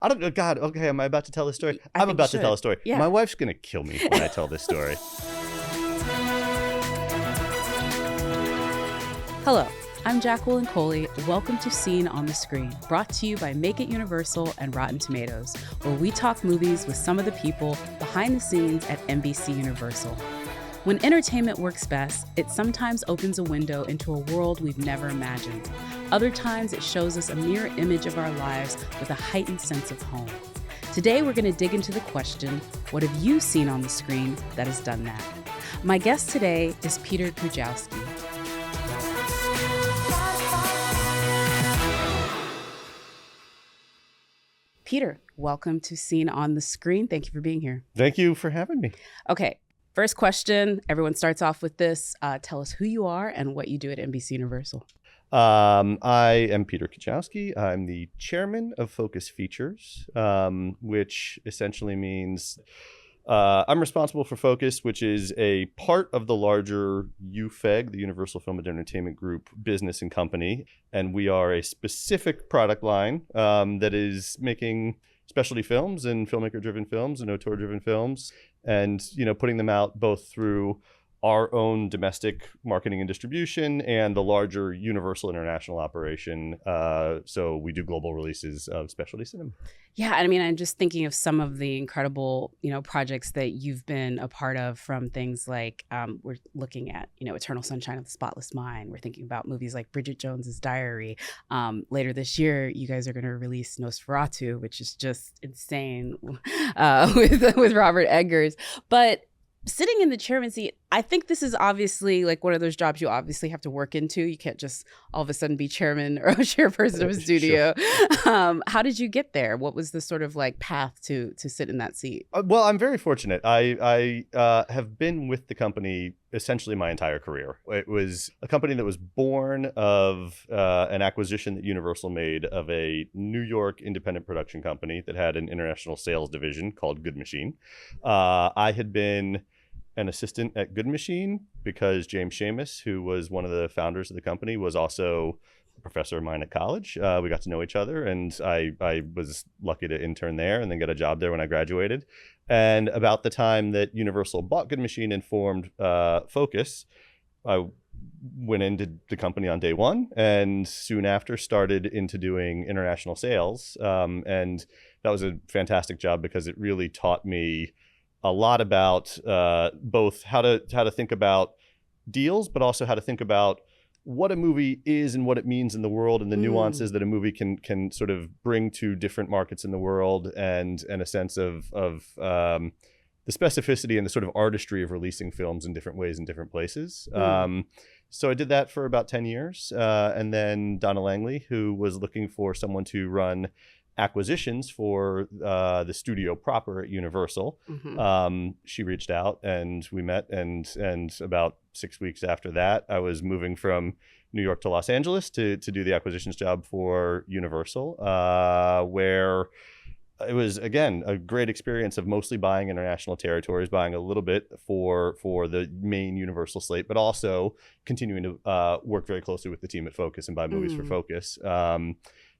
I don't know. God, okay, am I about to tell this story? I I'm think about you to tell should. a story. Yeah. My wife's going to kill me when I tell this story. Hello, I'm Jacqueline Coley. Welcome to Scene on the Screen, brought to you by Make It Universal and Rotten Tomatoes, where we talk movies with some of the people behind the scenes at NBC Universal. When entertainment works best, it sometimes opens a window into a world we've never imagined. Other times, it shows us a mirror image of our lives with a heightened sense of home. Today, we're going to dig into the question, what have you seen on the screen that has done that? My guest today is Peter Kujawski. Peter, welcome to Scene on the Screen. Thank you for being here. Thank you for having me. Okay, first question. Everyone starts off with this. Tell us who you are and what you do at NBC Universal. I am Peter Kujawski. I'm the chairman of Focus Features, which essentially means I'm responsible for Focus, which is a part of the larger UFEG, the Universal Film and Entertainment Group business and company. And we are a specific product line that is making specialty films and filmmaker-driven films and auteur-driven films, and putting them out both through our own domestic marketing and distribution and the larger Universal international operation. So we do global releases of specialty cinema. Yeah, I mean, I'm just thinking of some of the incredible, projects that you've been a part of, from things like we're looking at, Eternal Sunshine of the Spotless Mind. We're thinking about movies like Bridget Jones's Diary. Later this year, you guys are going to release NOSFERATU, which is just insane with Robert Eggers. But sitting in the chairman seat, I think this is obviously like one of those jobs you obviously have to work into. You can't just all of a sudden be chairman or chairperson of a studio. Sure. How did you get there? What was the sort of like path to sit in that seat? Well, I'm very fortunate. I have been with the company essentially my entire career. It was a company that was born of an acquisition that Universal made of a New York independent production company that had an international sales division called Good Machine. I had been an assistant at Good Machine because James Seamus, who was one of the founders of the company, was also a professor of mine at college. We got to know each other, and I was lucky to intern there and then get a job there when I graduated. And about the time that Universal bought Good Machine and formed Focus, I went into the company on day one, and soon after started into doing international sales. And that was a fantastic job because it really taught me a lot about both how to think about deals, but also how to think about what a movie is and what it means in the world, and the nuances that a movie can sort of bring to different markets in the world, and a sense of the specificity and the sort of artistry of releasing films in different ways in different places. So I did that for about 10 years. And then Donna Langley, who was looking for someone to run acquisitions for the studio proper at Universal. She reached out and we met, and about 6 weeks after that, I was moving from New York to Los Angeles to do the acquisitions job for Universal, where it was, again, a great experience of mostly buying international territories, buying a little bit for the main Universal slate, but also continuing to work very closely with the team at Focus and buy movies for Focus.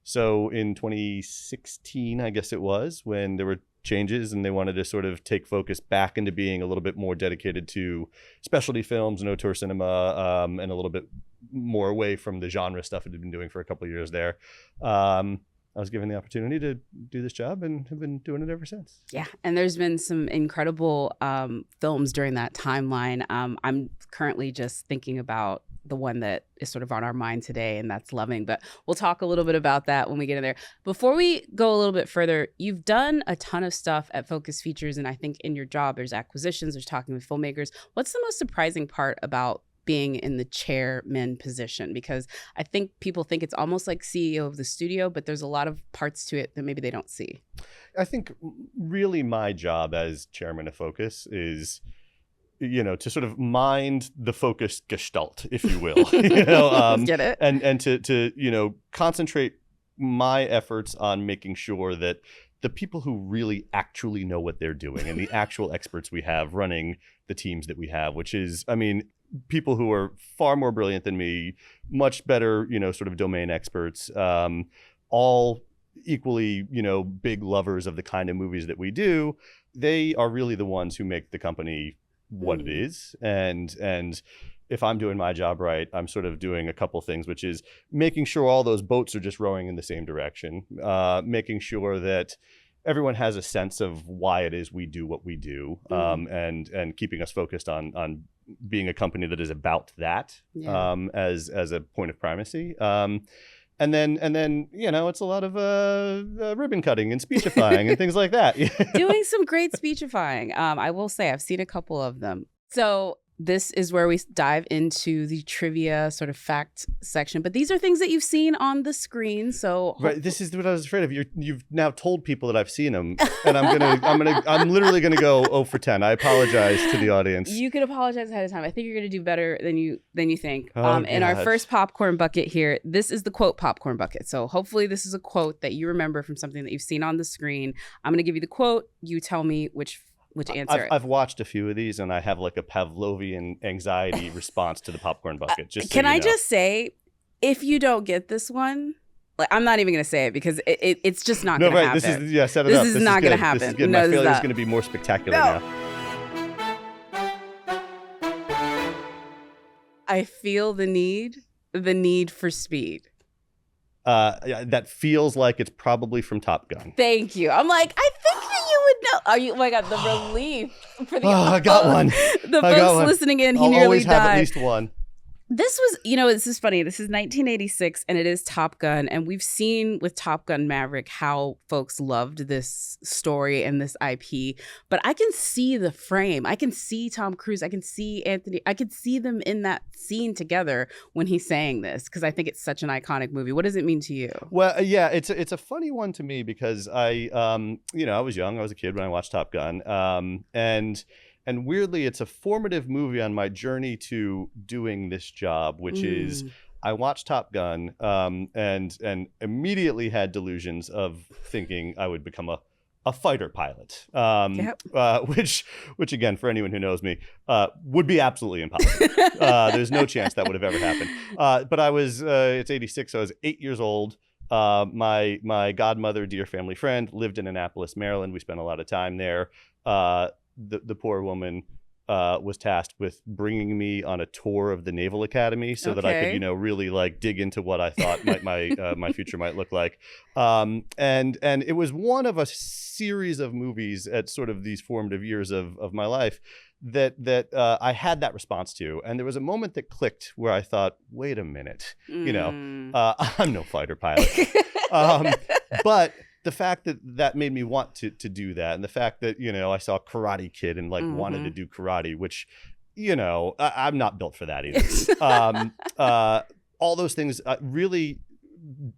So in 2016, I guess it was, when there were changes and they wanted to sort of take Focus back into being a little bit more dedicated to specialty films and auteur cinema, and a little bit more away from the genre stuff it had been doing for a couple of years there. I was given the opportunity to do this job and have been doing it ever since. Yeah, and there's been some incredible films during that timeline. I'm currently just thinking about the one that is sort of on our mind today, and that's Loving. But we'll talk a little bit about that when we get in there. Before we go a little bit further, you've done a ton of stuff at Focus Features, and I think in your job, there's acquisitions, there's talking with filmmakers. What's the most surprising part about being in the chairman position? Because I think people think it's almost like CEO of the studio, but there's a lot of parts to it that maybe they don't see. I think really my job as chairman of Focus is, to sort of mind the Focus gestalt, if you will. Get it? And to concentrate my efforts on making sure that the people who really actually know what they're doing and the actual experts we have running the teams that we have, which is, people who are far more brilliant than me, much better, sort of domain experts, all equally, big lovers of the kind of movies that we do, they are really the ones who make the company what it is. And if I'm doing my job right, I'm sort of doing a couple things, which is making sure all those boats are just rowing in the same direction, making sure that everyone has a sense of why it is we do what we do, and keeping us focused on being a company that is about that, as a point of primacy. And then it's a lot of ribbon cutting and speechifying and things like that. Doing some great speechifying. I will say I've seen a couple of them. So this is where we dive into the trivia sort of fact section. But these are things that you've seen on the screen. So right, this is what I was afraid of. You've now told people that I've seen them, and I'm literally gonna go 0 for 10. I apologize to the audience. You could apologize ahead of time. I think you're gonna do better than you think. Oh, in our first popcorn bucket here, this is the quote popcorn bucket. So hopefully this is a quote that you remember from something that you've seen on the screen. I'm gonna give you the quote. You tell me which answer. I've watched a few of these, and I have like a Pavlovian anxiety response to the popcorn bucket. Just can I just say, if you don't get this one, like I'm not even going to say it because it's just not going to happen. This is set it up. This is not going to happen. This is good. My failure is going to be more spectacular now. I feel the need for speed. That feels like it's probably from Top Gun. Thank you. I'm like, I think that you would know. Are you? Oh my God, the relief for the. I got one. The folks listening in, he nearly died. I'll always have at least one. This was, this is funny. This is 1986 and it is Top Gun. And we've seen with Top Gun Maverick how folks loved this story and this IP. But I can see the frame. I can see Tom Cruise. I can see Anthony. I could see them in that scene together when he's saying this because I think it's such an iconic movie. What does it mean to you? Well, yeah, it's a funny one to me because I was young. I was a kid when I watched Top Gun. And weirdly, it's a formative movie on my journey to doing this job, which is I watched Top Gun and immediately had delusions of thinking I would become a fighter pilot, which again, for anyone who knows me, would be absolutely impossible. There's no chance that would have ever happened. But I was, it's 86, so I was 8 years old. My godmother, dear family friend, lived in Annapolis, Maryland. We spent a lot of time there. The poor woman was tasked with bringing me on a tour of the Naval Academy so that I could, really like dig into what I thought my future might look like. And it was one of a series of movies at sort of these formative years of my life that I had that response to. And there was a moment that clicked where I thought, wait a minute, I'm no fighter pilot. But the fact that made me want to do that, and the fact that, I saw Karate Kid and wanted to do karate, which, I'm not built for that either. All those things really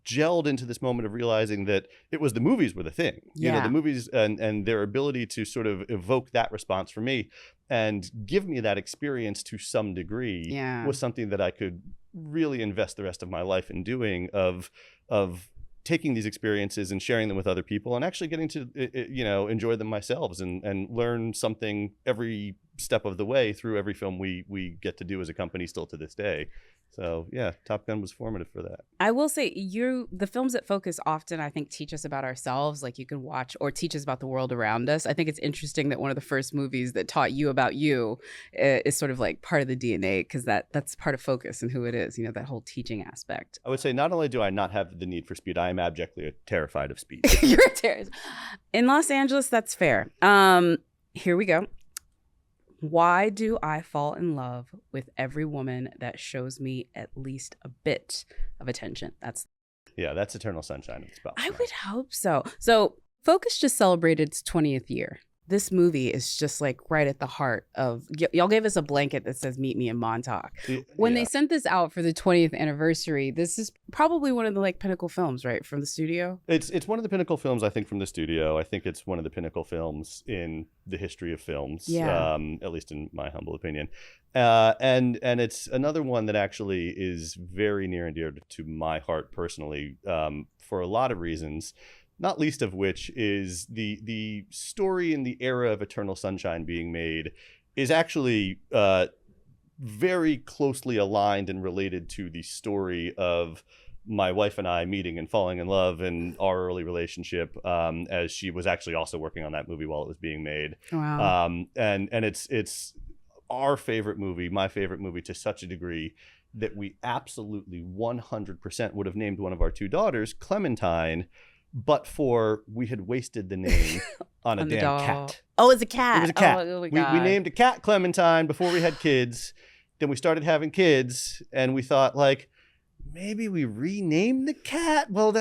gelled into this moment of realizing that it was the movies were the thing. The movies and their ability to sort of evoke that response for me and give me that experience to some degree was something that I could really invest the rest of my life in doing, of taking these experiences and sharing them with other people and actually getting to, enjoy them myself and learn something every step of the way through every film we get to do as a company still to this day. So yeah, Top Gun was formative for that. I will say the films that focus often, I think, teach us about ourselves. Like you can watch or teach us about the world around us. I think it's interesting that one of the first movies that taught you about you is sort of like part of the DNA because that's part of Focus and who it is, that whole teaching aspect. I would say not only do I not have the need for speed, I am abjectly terrified of speed. You're terrified. In Los Angeles, that's fair. Here we go. Why do I fall in love with every woman that shows me at least a bit of attention? That's Eternal Sunshine of the Spotless Mind. I would hope so. So Focus just celebrated its 20th year. This movie is just like right at the heart of, y'all gave us a blanket that says meet me in Montauk. When they sent this out for the 20th anniversary, this is probably one of the pinnacle films, right? From the studio? It's one of the pinnacle films, I think, from the studio. I think it's one of the pinnacle films in the history of films, at least in my humble opinion. And it's another one that actually is very near and dear to my heart personally, for a lot of reasons. Not least of which is the story in the era of Eternal Sunshine being made is actually very closely aligned and related to the story of my wife and I meeting and falling in love in our early relationship, as she was actually also working on that movie while it was being made. Wow. And it's our favorite movie, my favorite movie, to such a degree that we absolutely 100% would have named one of our 2 daughters Clementine, but for we had wasted the name on a damn cat. Oh, it's a cat. It was a cat. Oh my we God. named a cat Clementine before we had kids. Then we started having kids, and we thought, like, maybe we rename the cat. Well,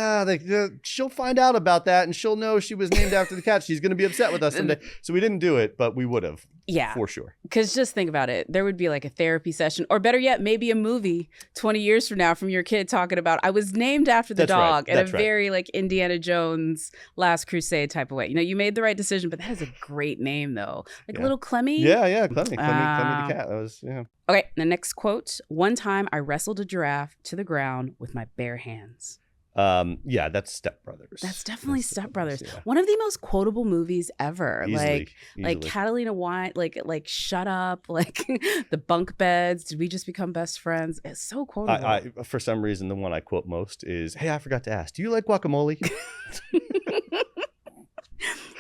she'll find out about that, and she'll know she was named after the cat. She's going to be upset with us someday. So we didn't do it, but we would have. Yeah. For sure. Because just think about it. There would be like a therapy session, or better yet, maybe a movie 20 years from now from your kid talking about, I was named after the dog in a very like Indiana Jones Last Crusade type of way. You know, you made the right decision, but that is a great name though. Like little Clemmy. Yeah, Clemmy the cat. That was, yeah. Okay, the next quote. One time I wrestled a giraffe to the ground with my bare hands. Yeah, that's Step Brothers. That's definitely Step Brothers. Yeah. One of the most quotable movies ever. Easily. Like Catalina Wine, like Shut Up, like The Bunk Beds. Did we just become best friends? It's so quotable. I for some reason, the one I quote most is, "Hey, I forgot to ask, do you like guacamole?"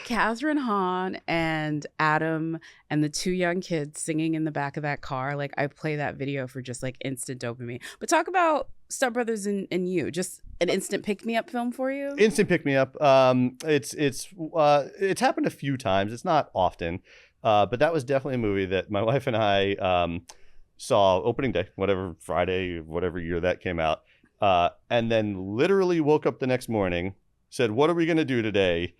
Catherine Hahn and Adam and the 2 young kids singing in the back of that car. Like, I play that video for just like instant dopamine. But talk about Step Brothers and you. Just an instant pick-me-up film for you? Instant pick-me-up. It's happened a few times. It's not often. But that was definitely a movie that my wife and I saw opening day, whatever Friday, whatever year that came out. And then literally woke up the next morning, said, "What are we going to do today?"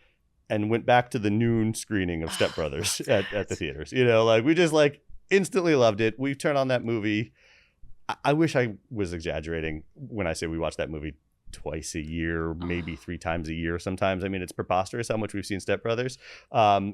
And went back to the noon screening of Step Brothers at the theaters. You know, like we just like instantly loved it. We turned on that movie. I wish I was exaggerating when I say we watched that movie twice a year, maybe 3 times a year sometimes. I mean, it's preposterous how much we've seen Step Brothers.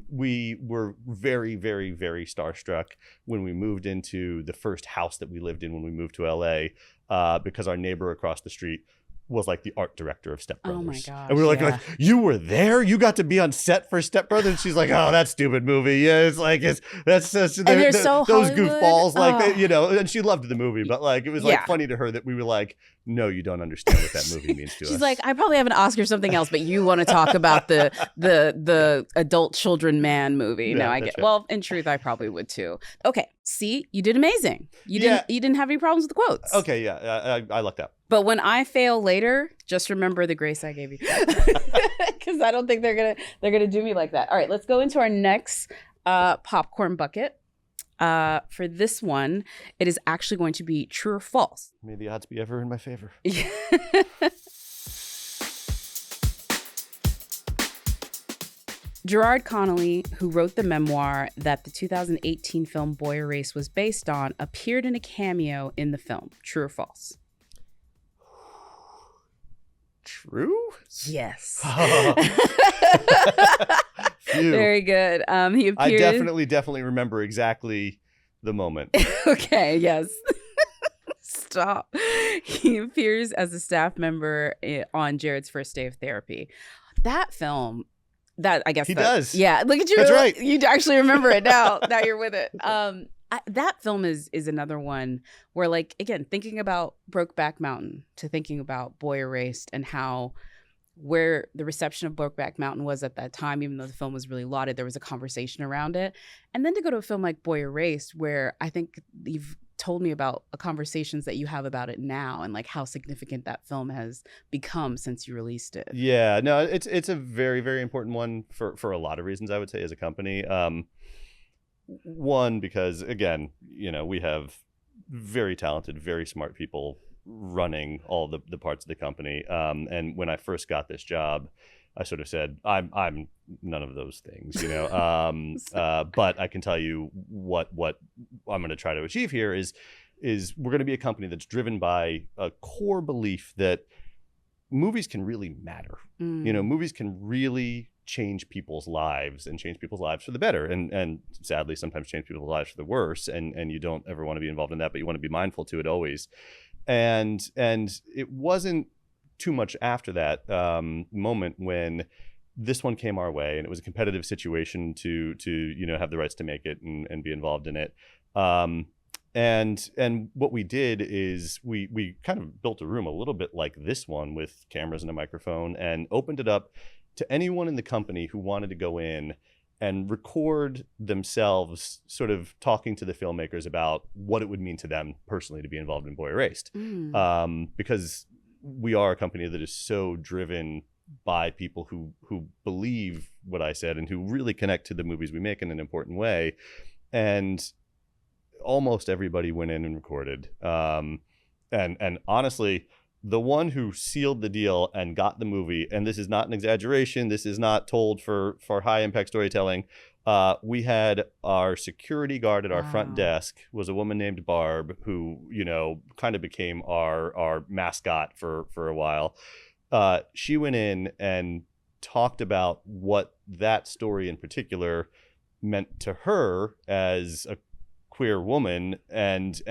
We were very, very, very starstruck when we moved into the first house that we lived in when we moved to LA, because our neighbor across the street was like the art director of Step Brothers. Oh my gosh. And we were like, you were there? You got to be on set for Step Brothers? And she's like, oh, that stupid movie. Yeah, it's like, that's such, and they're so those Hollywood. goofballs, like, you know, and she loved the movie, but like, it was like funny to her that we were like, no, you don't understand what that movie means to us. She's like, I probably have an Oscar or something else, but you want to talk about the adult children man movie. No, I get, right. Well, in truth, I probably would too. Okay. See, you did amazing. You didn't have any problems with the quotes. Okay. Yeah. I lucked out. But when I fail later, just remember the grace I gave you, because I don't think they're gonna do me like that. All right, let's go into our next popcorn bucket. For this one, it is actually going to be true or false. May the odds be ever in my favor. Gerard Connolly, who wrote the memoir that the 2018 film Boy Erased was based on, appeared in a cameo in the film. True or false? True? Yes. Phew. Very good. He appeared. I definitely remember exactly the moment. Okay, yes. Stop. He appears as a staff member on Jared's first day of therapy. That film, I guess he does. Yeah, look at you. That's right. You actually remember it now. Now you're with it. That film is another one where, like, again, thinking about Brokeback Mountain to thinking about Boy Erased and how where the reception of Brokeback Mountain was at that time, even though the film was really lauded, there was a conversation around it. And then to go to a film like Boy Erased, where I think you've told me about conversations that you have about it now and like how significant that film has become since you released it. Yeah, no, it's a very, very important one for a lot of reasons, I would say, as a company. One, because again, you know, we have very talented, very smart people running all the parts of the company. And when I first got this job, I sort of said, I'm none of those things, you know. But I can tell you what I'm going to try to achieve here is we're going to be a company that's driven by a core belief that movies can really matter. You know, movies can really change people's lives and change people's lives for the better, and sadly sometimes change people's lives for the worse, and you don't ever want to be involved in that, but you want to be mindful to it always. And it wasn't too much after that moment when this one came our way, and it was a competitive situation to you know, have the rights to make it and be involved in it. And what we did is we kind of built a room a little bit like this one with cameras and a microphone, and opened it up to anyone in the company who wanted to go in and record themselves sort of talking to the filmmakers about what it would mean to them personally to be involved in Boy Erased. Because we are a company that is so driven by people who believe what I said and who really connect to the movies we make in an important way. And almost everybody went in and recorded. And honestly, the one who sealed the deal and got the movie, and this is not an exaggeration, this is not told for high impact storytelling, we had our security guard at our front desk was a woman named Barb, who, you know, kind of became our mascot for a while. She went in and talked about what that story in particular meant to her as a queer woman, and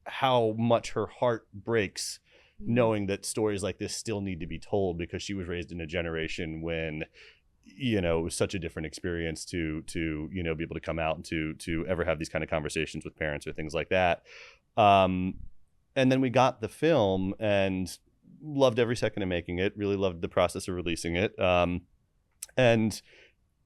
how much her heart breaks knowing that stories like this still need to be told, because she was raised in a generation when, you know, it was such a different experience to you know, be able to come out and to ever have these kind of conversations with parents or things like that. And then we got the film and loved every second of making it, really loved the process of releasing it. And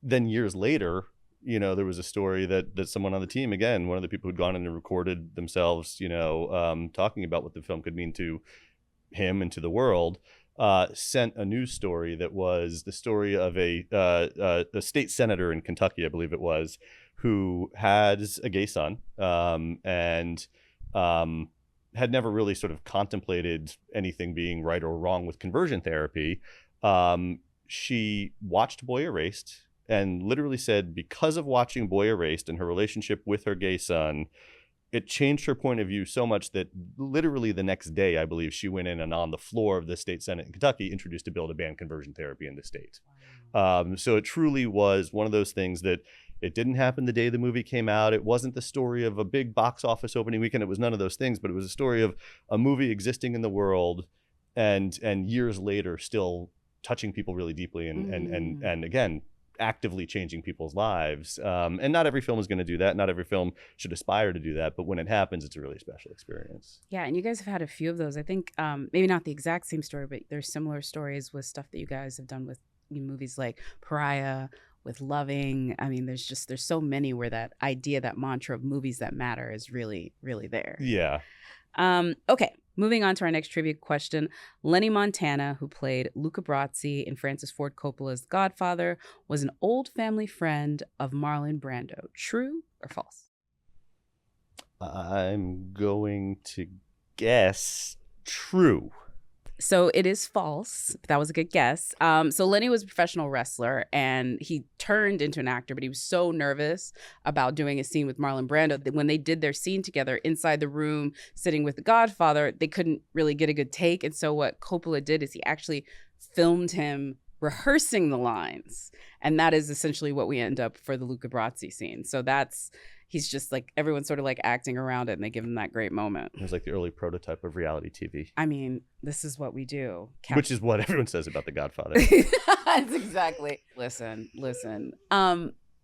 then years later, you know, there was a story that someone on the team, again, one of the people who'd gone in and recorded themselves, you know, talking about what the film could mean to him and to the world, sent a news story that was the story of a state senator in Kentucky, I believe it was, who has a gay son, and had never really sort of contemplated anything being right or wrong with conversion therapy. She watched Boy Erased and literally said, because of watching Boy Erased and her relationship with her gay son, it changed her point of view so much that literally the next day, I believe, she went in and on the floor of the state Senate in Kentucky introduced a bill to ban conversion therapy in the state. So it truly was one of those things that it didn't happen the day the movie came out. It wasn't the story of a big box office opening weekend. It was none of those things, but it was a story of a movie existing in the world and years later still touching people really deeply and again, actively changing people's lives. And not every film is going to do that. Not every film should aspire to do that. But when it happens, it's a really special experience. Yeah. And you guys have had a few of those. I think maybe not the exact same story, but there's similar stories with stuff that you guys have done with movies like Pariah, with Loving. I mean, there's so many where that idea, that mantra of movies that matter is really, really there. Yeah. Okay. Moving on to our next trivia question. Lenny Montana, who played Luca Brasi in Francis Ford Coppola's The Godfather, was an old family friend of Marlon Brando. True or false? I'm going to guess true. So it is false. That was a good guess. So Lenny was a professional wrestler and he turned into an actor, but he was so nervous about doing a scene with Marlon Brando that when they did their scene together inside the room, sitting with The Godfather, they couldn't really get a good take. And so what Coppola did is he actually filmed him rehearsing the lines. And that is essentially what we end up for the Luca Brasi scene. So he's just like, everyone's sort of like acting around it and they give him that great moment. It was like the early prototype of reality TV. I mean, this is what we do. Which is what everyone says about The Godfather. That's exactly. Listen. Look,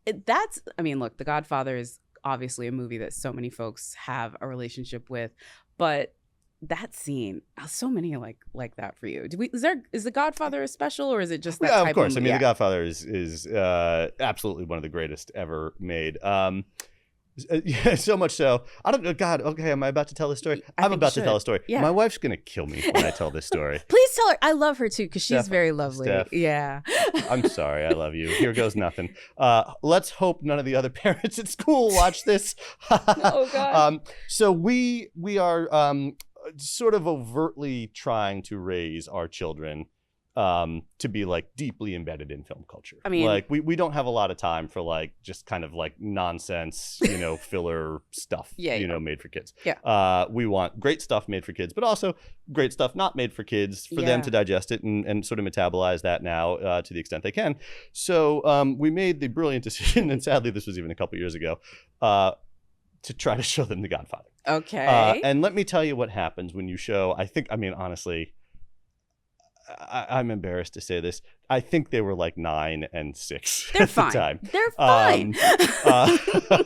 The Godfather is obviously a movie that so many folks have a relationship with, but that scene, so many like that for you. Is The Godfather a special, or is it just that type of course. Movie? I mean, The Godfather is absolutely one of the greatest ever made. Yeah, so much so. I don't know. God, okay, am I about to tell this story? I'm about to tell a story. Yeah. My wife's going to kill me when I tell this story. Please tell her. I love her too, because she's very lovely. Steph, yeah. I'm sorry. I love you. Here goes nothing. Let's hope none of the other parents at school watch this. Oh, God. So we are sort of overtly trying to raise our children to be like deeply embedded in film culture. I mean, like we don't have a lot of time for like just kind of like nonsense, filler stuff, made for kids. Yeah. We want great stuff made for kids, but also great stuff not made for kids for them to digest it and sort of metabolize that now to the extent they can. So we made the brilliant decision, and sadly this was even a couple years ago, to try to show them The Godfather. Okay. And let me tell you what happens when you show, honestly, I'm embarrassed to say this. I think they were like 9 and 6 They're at fine. the time. They're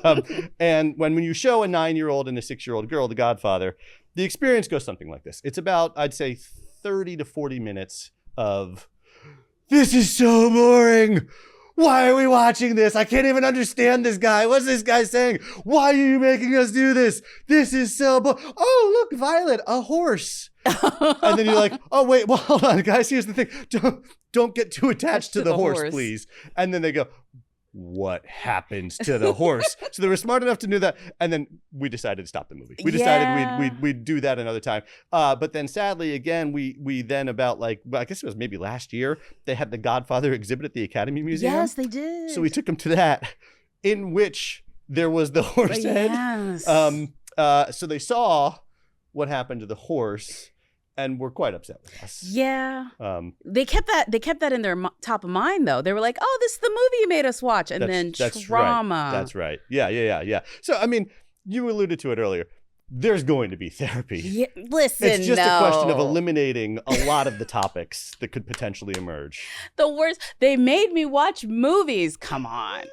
fine. And when you show a 9-year-old and a 6-year-old girl The Godfather, the experience goes something like this. It's about, I'd say, 30 to 40 minutes of, this is so boring. Why are we watching this? I can't even understand this guy. What's this guy saying? Why are you making us do this? This is so oh, look, Violet, a horse. And then you're like, oh, wait, well, hold on, guys. Here's the thing. Don't get too attached to the horse, please. And then they go, what happens to the horse? So they were smart enough to know that. And then we decided to stop the movie. We decided we'd do that another time. But then sadly, again, we then about like, well, I guess it was maybe last year, they had the Godfather exhibit at the Academy Museum. Yes, they did. So we took them to that, in which there was the horse head. Yes. So they saw what happened to the horse and were quite upset with us. Yeah. They kept that in their top of mind, though. They were like, oh, this is the movie you made us watch. And then trauma. Right. That's right. Yeah. So, I mean, you alluded to it earlier. There's going to be therapy. Yeah, listen, it's just a question of eliminating a lot of the topics that could potentially emerge. The worst, they made me watch movies. Come on.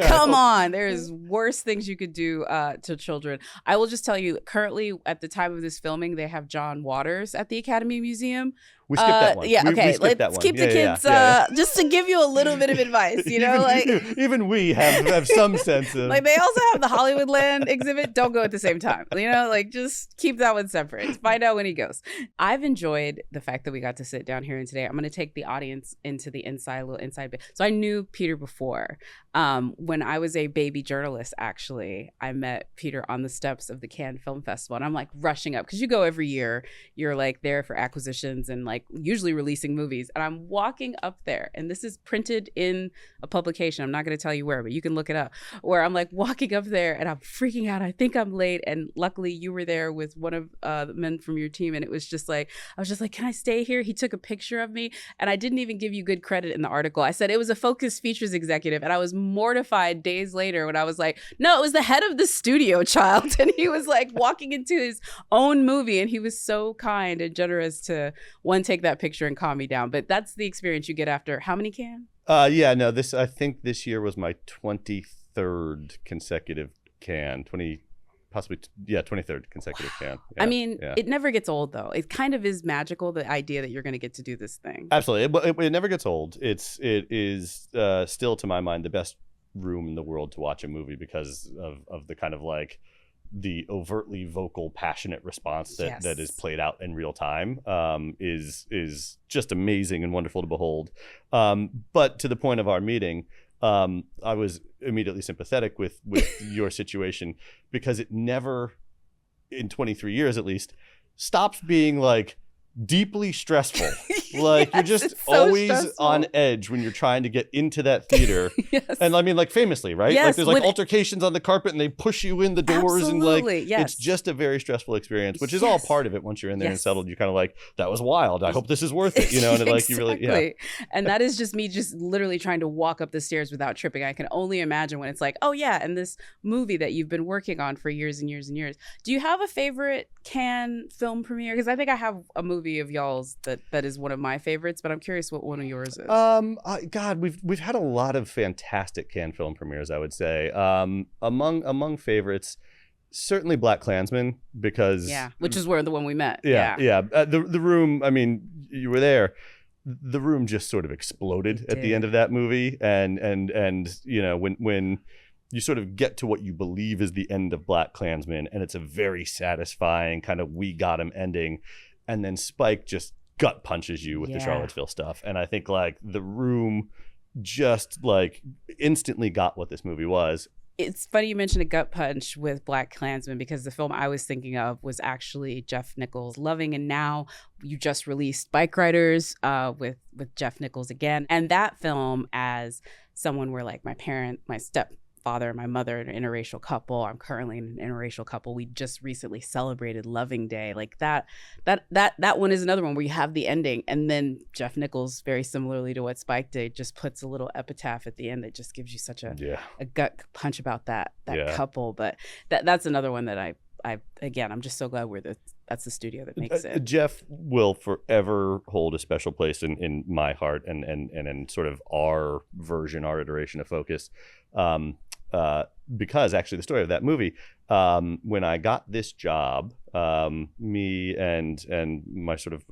Come on. There's worse things you could do to children. I will just tell you, currently, at the time of this filming, they have John Waters at the Academy Museum. We skipped that one. Yeah, okay. Let's keep the kids, just to give you a little bit of advice, you know? Even we have some sense of... Like, they also have the Hollywoodland exhibit. Don't go at the same time, you know? Like, just keep that one separate. Find out when he goes. I've enjoyed the fact that we got to sit down here, and today I'm going to take the audience into the little inside bit. So I knew Peter before. When I was a baby journalist, actually, I met Peter on the steps of the Cannes Film Festival, and I'm like rushing up because you go every year. You're like there for acquisitions and like usually releasing movies, and I'm walking up there, and this is printed in a publication. I'm not going to tell you where, but you can look it up, where I'm like walking up there and I'm freaking out. I think I'm late, and luckily you were there with one of the men from your team, and it was just like, I was just like, can I stay here? He took a picture of me, and I didn't even give you good credit in the article. I said it was a Focus Features executive, and I was mortified days later when I was like, no, it was the head of the studio, child. And he was like walking into his own movie, and he was so kind and generous to take that picture and calm me down. But that's the experience you get after how many Cannes? I think this year was my 23rd consecutive Cannes. 23rd consecutive Cannes. Yeah, I mean, it never gets old, though. It kind of is magical, the idea that you're going to get to do this thing. Absolutely. It never gets old. It is still, to my mind, the best room in the world to watch a movie because of the kind of like the overtly vocal, passionate response that is played out in real time is just amazing and wonderful to behold. But to the point of our meeting, I was immediately sympathetic with your situation because it never, in 23 years at least, stops being like deeply stressful. Like yes, you're just so always stressful. on edge when you're trying to get into that theater. Yes. And I mean, like famously, right? Yes, like there's like altercations on the carpet and they push you in the doors. Absolutely, and like yes. it's just a very stressful experience, which is all part of it. Once you're in there and settled, you're kind of like, that was wild. I hope this is worth it, you know? And like you really, And that is just me just literally trying to walk up the stairs without tripping. I can only imagine when it's like, oh yeah, and this movie that you've been working on for years and years and years. Do you have a favorite Cannes film premiere? Because I think I have a movie of y'all's that is one of my favorites, but I'm curious what one of yours is. God, we've had a lot of fantastic Cannes film premieres, I would say. Among favorites, certainly BlacKkKlansman, because which is where the one we met. The room. I mean, you were there. The room just sort of exploded at the end of that movie, and you know when you sort of get to what you believe is the end of BlacKkKlansman, and it's a very satisfying kind of we got him ending, and then Spike just gut punches you with the Charlottesville stuff. And I think like the room just like instantly got what this movie was. It's funny you mentioned a gut punch with BlacKkKlansman because the film I was thinking of was actually Jeff Nichols' Loving, and now you just released Bike Riders with Jeff Nichols again. And that film, as someone where like my stepfather and my mother, an interracial couple. I'm currently in an interracial couple. We just recently celebrated Loving Day. Like that one is another one where you have the ending, and then Jeff Nichols, very similarly to what Spike did, just puts a little epitaph at the end that just gives you such a gut punch about that couple. But that's another one that I'm just so glad we're that's the studio that makes it. Jeff will forever hold a special place in my heart and in sort of our version, our iteration of Focus. Because actually the story of that movie, when I got this job, me and my sort of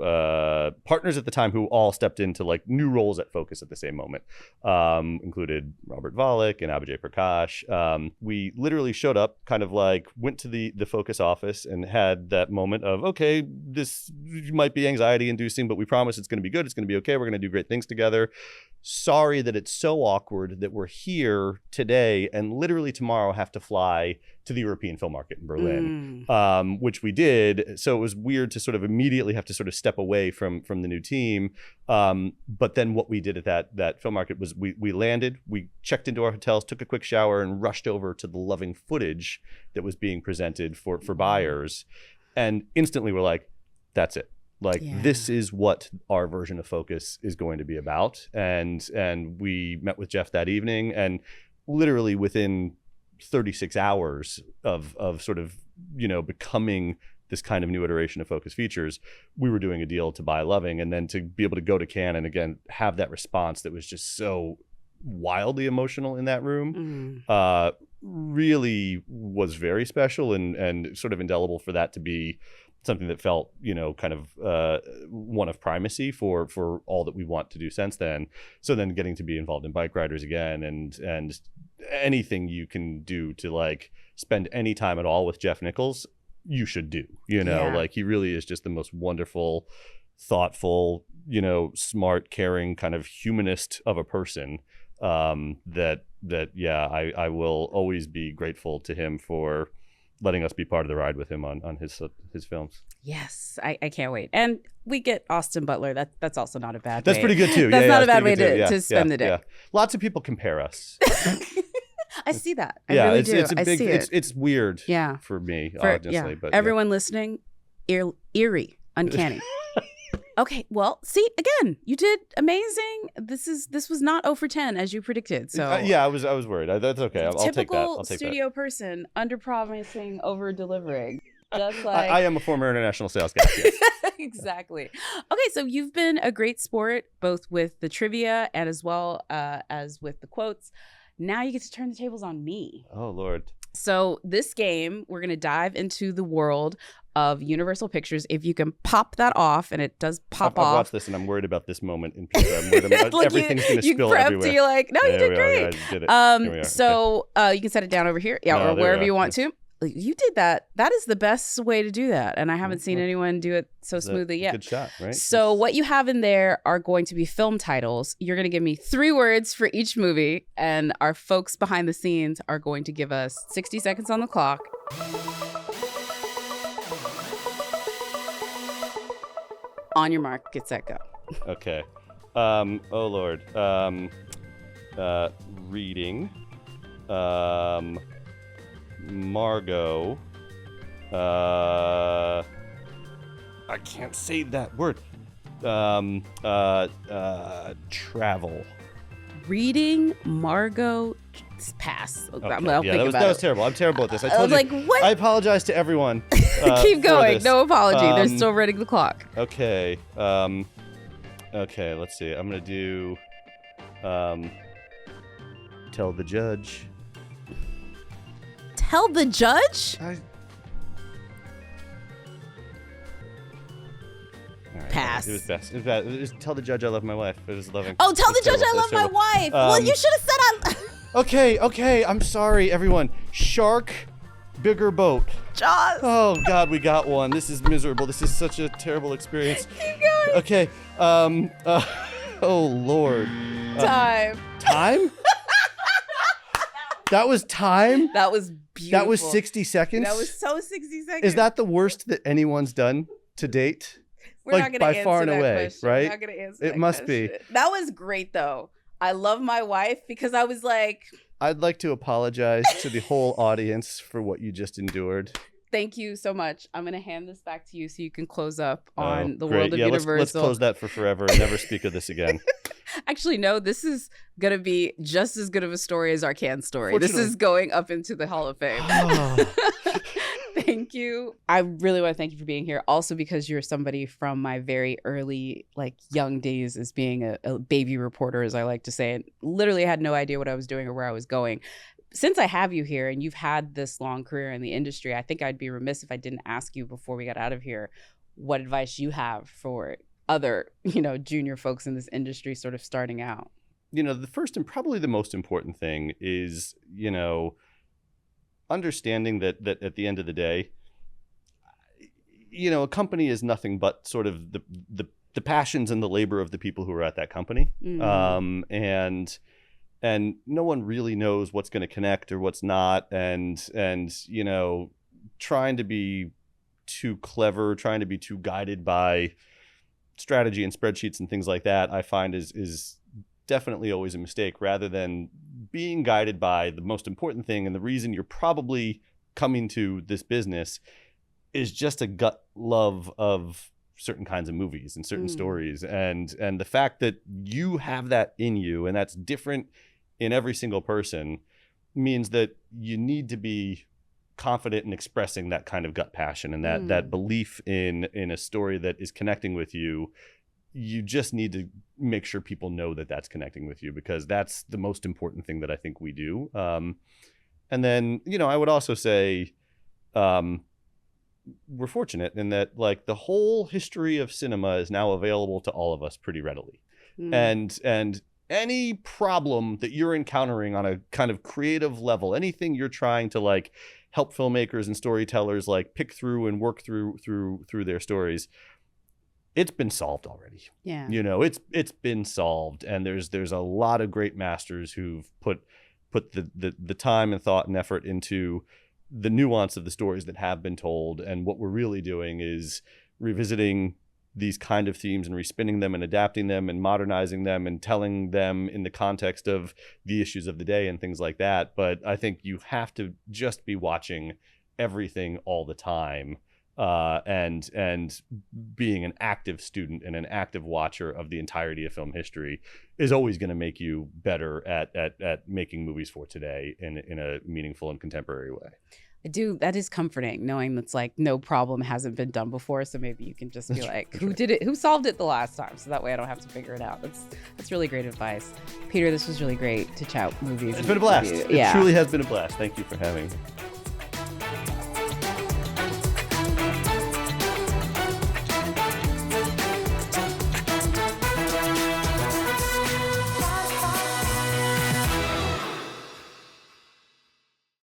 partners at the time, who all stepped into like new roles at Focus at the same moment, included Robert Volek and Abhijay Prakash. We literally showed up, kind of like went to the Focus office and had that moment of, okay, this might be anxiety inducing, but we promise it's going to be good. It's going to be okay. We're going to do great things together. Sorry that it's so awkward that we're here today and literally tomorrow have to fly to the European film market in Berlin, which we did. So it was weird to sort of immediately have to sort of step away from the new team. But then what we did at that film market was we landed, we checked into our hotels, took a quick shower, and rushed over to the loving footage that was being presented for buyers. And instantly we're like, that's it. Like, this is what our version of Focus is going to be about. And we met with Jeff that evening, and literally within 36 hours of sort of, becoming this kind of new iteration of Focus Features, we were doing a deal to buy Loving. And then to be able to go to Cannes and again, have that response that was just so wildly emotional in that room, really was very special and sort of indelible for that to be something that felt, kind of one of primacy for all that we want to do since then. So then getting to be involved in Bike Riders again and anything you can do to like spend any time at all with Jeff Nichols, you should do, like he really is just the most wonderful, thoughtful, smart, caring kind of humanist of a person, that I will always be grateful to him for letting us be part of the ride with him on his films. Yes, I can't wait. And we get Austin Butler. That's also not a bad way. That's pretty good too. That's not a bad way to spend the day. Yeah. Lots of people compare us. I see that. I really do. It's a big, it's weird for me, honestly. But everyone listening, eerie, uncanny. Okay, well, see, again, you did amazing. This was not 0 for 10 as you predicted. So I was worried. That's okay. I'll take that. Typical studio person, under promising, over delivering. Just like I am a former international sales guy. Yes. Exactly. Okay, so you've been a great sport, both with the trivia and as well as with the quotes. Now you get to turn the tables on me. Oh, Lord. So this game, we're going to dive into the world of Universal Pictures. If you can pop that off, and it does pop off. I've watched this, and I'm worried about this moment in pizza. I'm worried about everything's going to spill everywhere. You're like, no, you did great. I did it. So you can set it down over here, or wherever you want to. You did that. That is the best way to do that. And I haven't seen anyone do it so smoothly yet. Good shot, right? So what you have in there are going to be film titles. You're going to give me 3 words for each movie. And our folks behind the scenes are going to give us 60 seconds on the clock. On your mark, get set, go. Okay. Oh, Lord. Reading. Margot. I can't say that word. Travel. Reading, Margot, pass. Okay. That was terrible. I'm terrible at this. I told you. What? I apologize to everyone. Keep going. No apology. They're still running the clock. Okay. Okay. Let's see. I'm gonna do. Tell the judge. Tell the judge? Pass. It was best. It was bad. It was tell the judge I love my wife. It was loving. Oh, tell the judge I love my wife. Well, you should have said I. Okay. I'm sorry, everyone. Shark, bigger boat. Jaws. Oh God, we got one. This is miserable. This is such a terrible experience. Keep going. Okay. Oh Lord. Time. Time? That was time? That was beautiful. That was 60 seconds? That was so 60 seconds. Is that the worst that anyone's done to date? We're not going to answer far and that away, question. right? We're not going to answer it must question. be. That was great, though. I love my wife because I was like... I'd like to apologize to the whole audience for what you just endured. Thank you so much. I'm going to hand this back to you so you can close up on the world of yeah, Universal. Let's close that for forever and never speak of this again. Actually, no, this is going to be just as good of a story as our Cannes story. This is going up into the Hall of Fame. Thank you. I really want to thank you for being here. Also because you're somebody from my very early, like young days as being a baby reporter, as I like to say, and literally had no idea what I was doing or where I was going. Since I have you here and you've had this long career in the industry, I think I'd be remiss if I didn't ask you before we got out of here what advice you have for other, junior folks in this industry sort of starting out. The first and probably the most important thing is, understanding that at the end of the day, a company is nothing but sort of the passions and the labor of the people who are at that company. Mm-hmm. And no one really knows what's going to connect or what's not. And trying to be too clever, trying to be too guided by strategy and spreadsheets and things like that, I find is definitely always a mistake, rather than being guided by the most important thing. And the reason you're probably coming to this business is just a gut love of certain kinds of movies and certain stories. And the fact that you have that in you, and that's different in every single person, means that you need to be confident in expressing that kind of gut passion and that belief in a story that is connecting with you. You just need to make sure people know that that's connecting with you, because that's the most important thing that I think we do. And then, I would also say, we're fortunate in that, like, the whole history of cinema is now available to all of us pretty readily. And any problem that you're encountering on a kind of creative level, anything you're trying to like help filmmakers and storytellers like pick through and work through their stories, it's been solved already. Yeah. It's been solved. And there's a lot of great masters who've put the time and thought and effort into the nuance of the stories that have been told. And what we're really doing is revisiting these kind of themes and respinning them and adapting them and modernizing them and telling them in the context of the issues of the day and things like that. But I think you have to just be watching everything all the time, and being an active student and an active watcher of the entirety of film history is always going to make you better at making movies for today in a meaningful and contemporary way. I do. That is comforting, knowing that's like no problem hasn't been done before. So maybe you can just be like, who did it? Who solved it the last time? So that way I don't have to figure it out. That's really great advice. Peter, this was really great to chat movies. It's been a blast. It truly has been a blast. Thank you for having me.